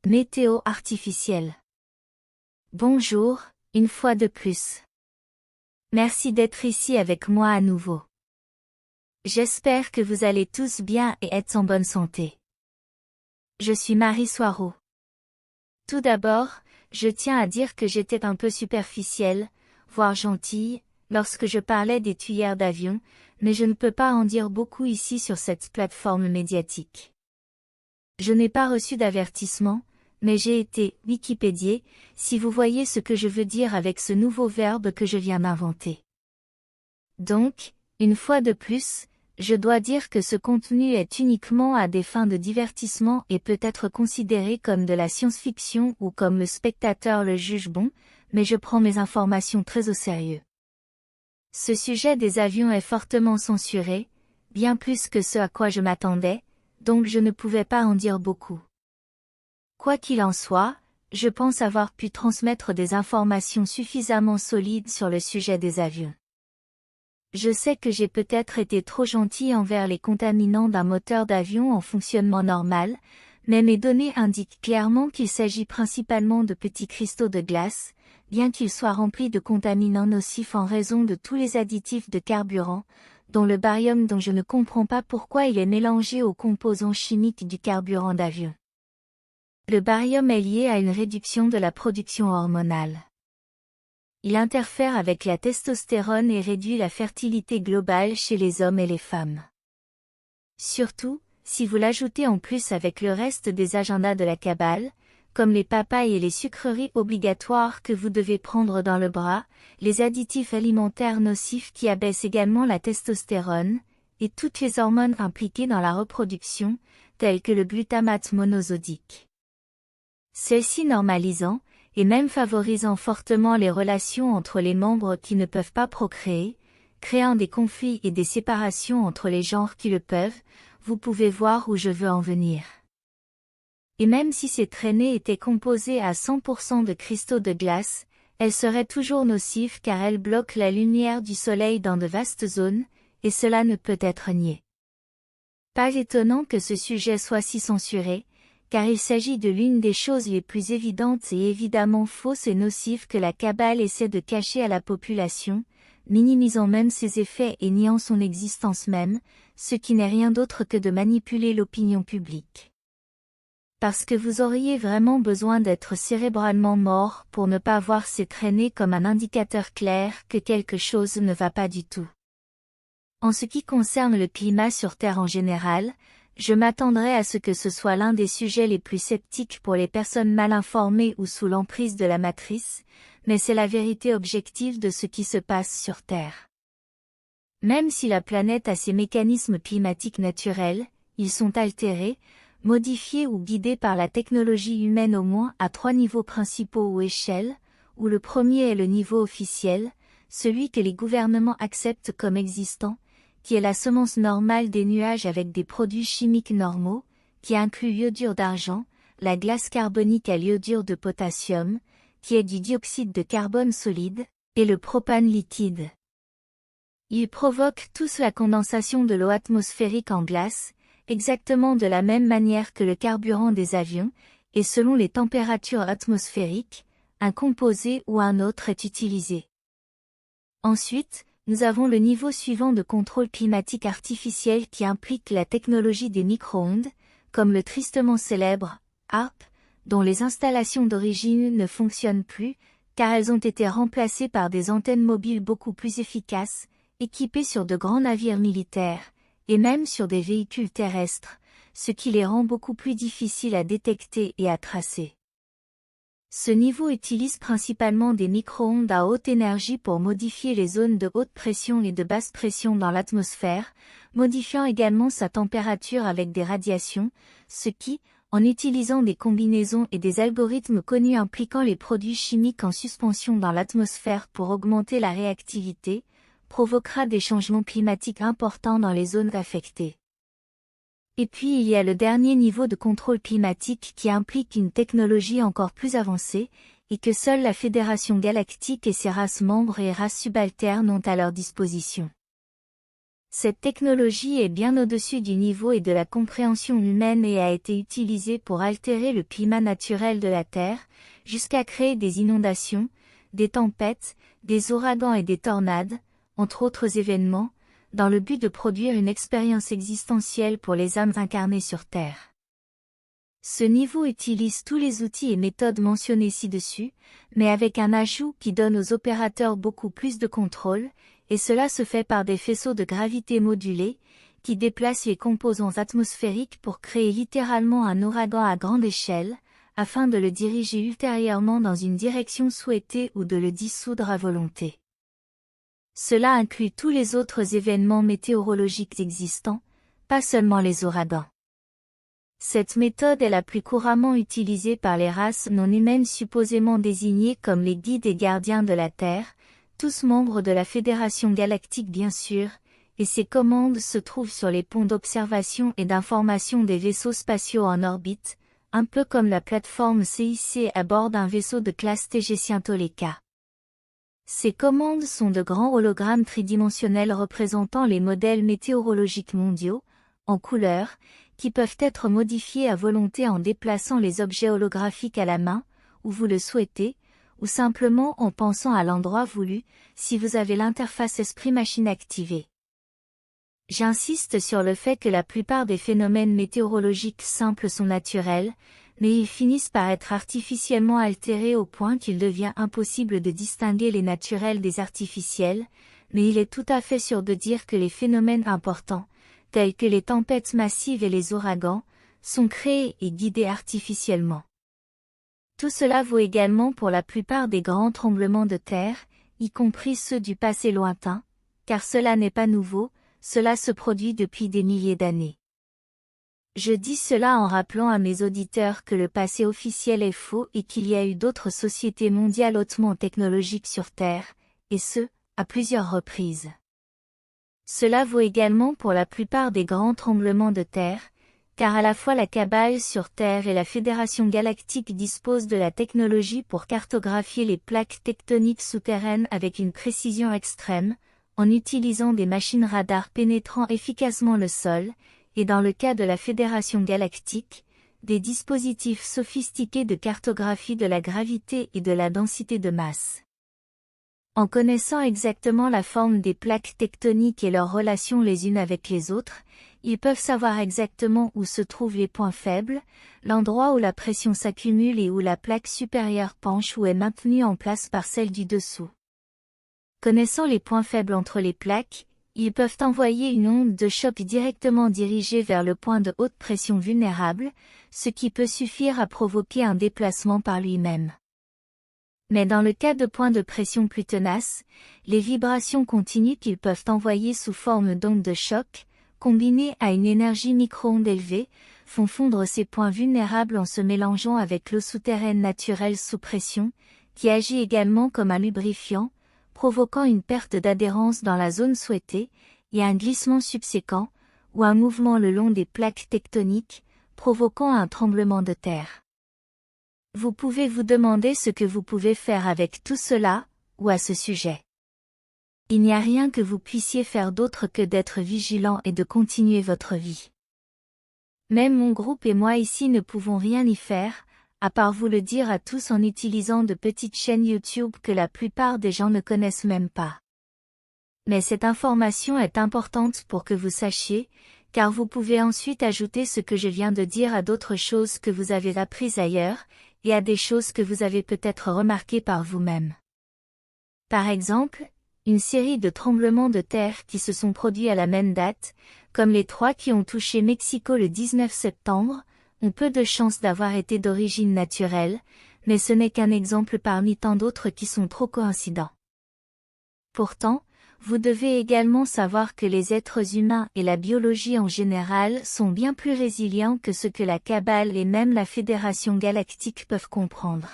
Météo artificielle. Bonjour, une fois de plus. Merci d'être ici avec moi à nouveau. J'espère que vous allez tous bien et êtes en bonne santé. Je suis Marie Soireau. Tout d'abord, je tiens à dire que j'étais un peu superficielle, voire gentille, lorsque je parlais des tuyères d'avion, mais je ne peux pas en dire beaucoup ici sur cette plateforme médiatique. Je n'ai pas reçu d'avertissement, mais j'ai été wikipédiée, si vous voyez ce que je veux dire avec ce nouveau verbe que je viens d'inventer. Donc, une fois de plus, je dois dire que ce contenu est uniquement à des fins de divertissement et peut être considéré comme de la science-fiction ou comme le spectateur le juge bon, mais je prends mes informations très au sérieux. Ce sujet des avions est fortement censuré, bien plus que ce à quoi je m'attendais, donc je ne pouvais pas en dire beaucoup. Quoi qu'il en soit, je pense avoir pu transmettre des informations suffisamment solides sur le sujet des avions. Je sais que j'ai peut-être été trop gentille envers les contaminants d'un moteur d'avion en fonctionnement normal, mais mes données indiquent clairement qu'il s'agit principalement de petits cristaux de glace, bien qu'ils soient remplis de contaminants nocifs en raison de tous les additifs de carburant, dont le barium dont je ne comprends pas pourquoi il est mélangé aux composants chimiques du carburant d'avion. Le barium est lié à une réduction de la production hormonale. Il interfère avec la testostérone et réduit la fertilité globale chez les hommes et les femmes. Surtout, si vous l'ajoutez en plus avec le reste des agendas de la cabale, comme les papayes et les sucreries obligatoires que vous devez prendre dans le bras, les additifs alimentaires nocifs qui abaissent également la testostérone, et toutes les hormones impliquées dans la reproduction, telles que le glutamate monosodique. Celle-ci normalisant, et même favorisant fortement les relations entre les membres qui ne peuvent pas procréer, créant des conflits et des séparations entre les genres qui le peuvent, vous pouvez voir où je veux en venir. Et même si ces traînées étaient composées à 100% de cristaux de glace, elles seraient toujours nocives car elles bloquent la lumière du soleil dans de vastes zones, et cela ne peut être nié. Pas étonnant que ce sujet soit si censuré, car il s'agit de l'une des choses les plus évidentes et évidemment fausses et nocives que la cabale essaie de cacher à la population, minimisant même ses effets et niant son existence même, ce qui n'est rien d'autre que de manipuler l'opinion publique. Parce que vous auriez vraiment besoin d'être cérébralement mort pour ne pas voir ces traînées comme un indicateur clair que quelque chose ne va pas du tout. En ce qui concerne le climat sur Terre en général, je m'attendrais à ce que ce soit l'un des sujets les plus sceptiques pour les personnes mal informées ou sous l'emprise de la matrice, mais c'est la vérité objective de ce qui se passe sur Terre. Même si la planète a ses mécanismes climatiques naturels, ils sont altérés, modifiés ou guidés par la technologie humaine au moins à 3 niveaux principaux ou échelles, où le premier est le niveau officiel, celui que les gouvernements acceptent comme existant, qui est la semence normale des nuages avec des produits chimiques normaux, qui inclut l'iodure d'argent, la glace carbonique à l'iodure de potassium, qui est du dioxyde de carbone solide, et le propane liquide. Ils provoquent tous la condensation de l'eau atmosphérique en glace, exactement de la même manière que le carburant des avions, et selon les températures atmosphériques, un composé ou un autre est utilisé. Ensuite, nous avons le niveau suivant de contrôle climatique artificiel qui implique la technologie des micro-ondes, comme le tristement célèbre HAARP, dont les installations d'origine ne fonctionnent plus, car elles ont été remplacées par des antennes mobiles beaucoup plus efficaces, équipées sur de grands navires militaires, et même sur des véhicules terrestres, ce qui les rend beaucoup plus difficiles à détecter et à tracer. Ce niveau utilise principalement des micro-ondes à haute énergie pour modifier les zones de haute pression et de basse pression dans l'atmosphère, modifiant également sa température avec des radiations, ce qui, en utilisant des combinaisons et des algorithmes connus impliquant les produits chimiques en suspension dans l'atmosphère pour augmenter la réactivité, provoquera des changements climatiques importants dans les zones affectées. Et puis il y a le dernier niveau de contrôle climatique qui implique une technologie encore plus avancée, et que seule la Fédération galactique et ses races membres et races subalternes ont à leur disposition. Cette technologie est bien au-dessus du niveau et de la compréhension humaine et a été utilisée pour altérer le climat naturel de la Terre, jusqu'à créer des inondations, des tempêtes, des ouragans et des tornades, entre autres événements, dans le but de produire une expérience existentielle pour les âmes incarnées sur Terre. Ce niveau utilise tous les outils et méthodes mentionnés ci-dessus, mais avec un ajout qui donne aux opérateurs beaucoup plus de contrôle, et cela se fait par des faisceaux de gravité modulés, qui déplacent les composants atmosphériques pour créer littéralement un ouragan à grande échelle, afin de le diriger ultérieurement dans une direction souhaitée ou de le dissoudre à volonté. Cela inclut tous les autres événements météorologiques existants, pas seulement les ouragans. Cette méthode est la plus couramment utilisée par les races non humaines supposément désignées comme les guides et gardiens de la Terre, tous membres de la Fédération galactique bien sûr, et ces commandes se trouvent sur les ponts d'observation et d'information des vaisseaux spatiaux en orbite, un peu comme la plateforme CIC à bord d'un vaisseau de classe TG Scientoleka. Ces commandes sont de grands hologrammes tridimensionnels représentant les modèles météorologiques mondiaux, en couleur, qui peuvent être modifiés à volonté en déplaçant les objets holographiques à la main, où vous le souhaitez, ou simplement en pensant à l'endroit voulu, si vous avez l'interface esprit-machine activée. J'insiste sur le fait que la plupart des phénomènes météorologiques simples sont naturels, mais ils finissent par être artificiellement altérés au point qu'il devient impossible de distinguer les naturels des artificiels, mais il est tout à fait sûr de dire que les phénomènes importants, tels que les tempêtes massives et les ouragans, sont créés et guidés artificiellement. Tout cela vaut également pour la plupart des grands tremblements de terre, y compris ceux du passé lointain, car cela n'est pas nouveau, cela se produit depuis des milliers d'années. Je dis cela en rappelant à mes auditeurs que le passé officiel est faux et qu'il y a eu d'autres sociétés mondiales hautement technologiques sur Terre, et ce, à plusieurs reprises. Cela vaut également pour la plupart des grands tremblements de terre, car à la fois la cabale sur Terre et la Fédération galactique disposent de la technologie pour cartographier les plaques tectoniques souterraines avec une précision extrême, en utilisant des machines radars pénétrant efficacement le sol, et dans le cas de la Fédération galactique, des dispositifs sophistiqués de cartographie de la gravité et de la densité de masse. En connaissant exactement la forme des plaques tectoniques et leurs relations les unes avec les autres, ils peuvent savoir exactement où se trouvent les points faibles, l'endroit où la pression s'accumule et où la plaque supérieure penche ou est maintenue en place par celle du dessous. Connaissant les points faibles entre les plaques, ils peuvent envoyer une onde de choc directement dirigée vers le point de haute pression vulnérable, ce qui peut suffire à provoquer un déplacement par lui-même. Mais dans le cas de points de pression plus tenaces, les vibrations continues qu'ils peuvent envoyer sous forme d'ondes de choc, combinées à une énergie micro-ondes élevée, font fondre ces points vulnérables en se mélangeant avec l'eau souterraine naturelle sous pression, qui agit également comme un lubrifiant, provoquant une perte d'adhérence dans la zone souhaitée, et un glissement subséquent, ou un mouvement le long des plaques tectoniques, provoquant un tremblement de terre. Vous pouvez vous demander ce que vous pouvez faire avec tout cela, ou à ce sujet. Il n'y a rien que vous puissiez faire d'autre que d'être vigilant et de continuer votre vie. Même mon groupe et moi ici ne pouvons rien y faire, à part vous le dire à tous en utilisant de petites chaînes YouTube que la plupart des gens ne connaissent même pas. Mais cette information est importante pour que vous sachiez, car vous pouvez ensuite ajouter ce que je viens de dire à d'autres choses que vous avez apprises ailleurs, et à des choses que vous avez peut-être remarquées par vous-même. Par exemple, une série de tremblements de terre qui se sont produits à la même date, comme les 3 qui ont touché Mexico le 19 septembre, ont peu de chances d'avoir été d'origine naturelle, mais ce n'est qu'un exemple parmi tant d'autres qui sont trop coïncidents. Pourtant, vous devez également savoir que les êtres humains et la biologie en général sont bien plus résilients que ce que la Kabbale et même la Fédération galactique peuvent comprendre.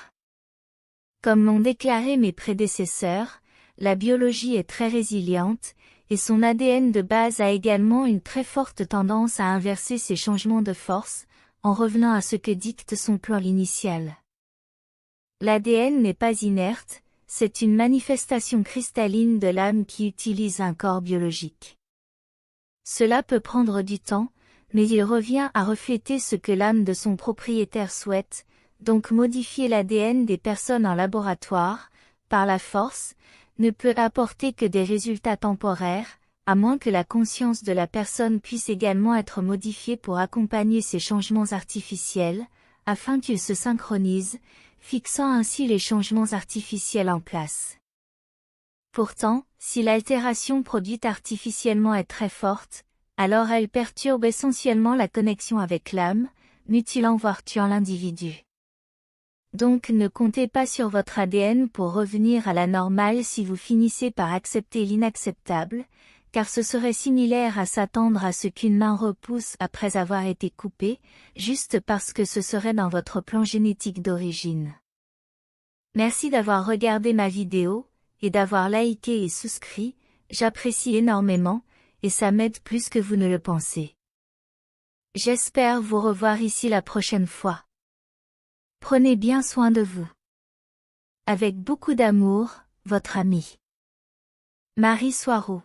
Comme l'ont déclaré mes prédécesseurs, la biologie est très résiliente, et son ADN de base a également une très forte tendance à inverser ces changements de force, en revenant à ce que dicte son plan initial. L'ADN n'est pas inerte, c'est une manifestation cristalline de l'âme qui utilise un corps biologique. Cela peut prendre du temps, mais il revient à refléter ce que l'âme de son propriétaire souhaite, donc modifier l'ADN des personnes en laboratoire, par la force, ne peut apporter que des résultats temporaires, à moins que la conscience de la personne puisse également être modifiée pour accompagner ces changements artificiels, afin qu'ils se synchronisent, fixant ainsi les changements artificiels en place. Pourtant, si l'altération produite artificiellement est très forte, alors elle perturbe essentiellement la connexion avec l'âme, mutilant voire tuant l'individu. Donc ne comptez pas sur votre ADN pour revenir à la normale si vous finissez par accepter l'inacceptable, car ce serait similaire à s'attendre à ce qu'une main repousse après avoir été coupée, juste parce que ce serait dans votre plan génétique d'origine. Merci d'avoir regardé ma vidéo, et d'avoir liké et souscrit, j'apprécie énormément, et ça m'aide plus que vous ne le pensez. J'espère vous revoir ici la prochaine fois. Prenez bien soin de vous. Avec beaucoup d'amour, votre amie Marie Soireau.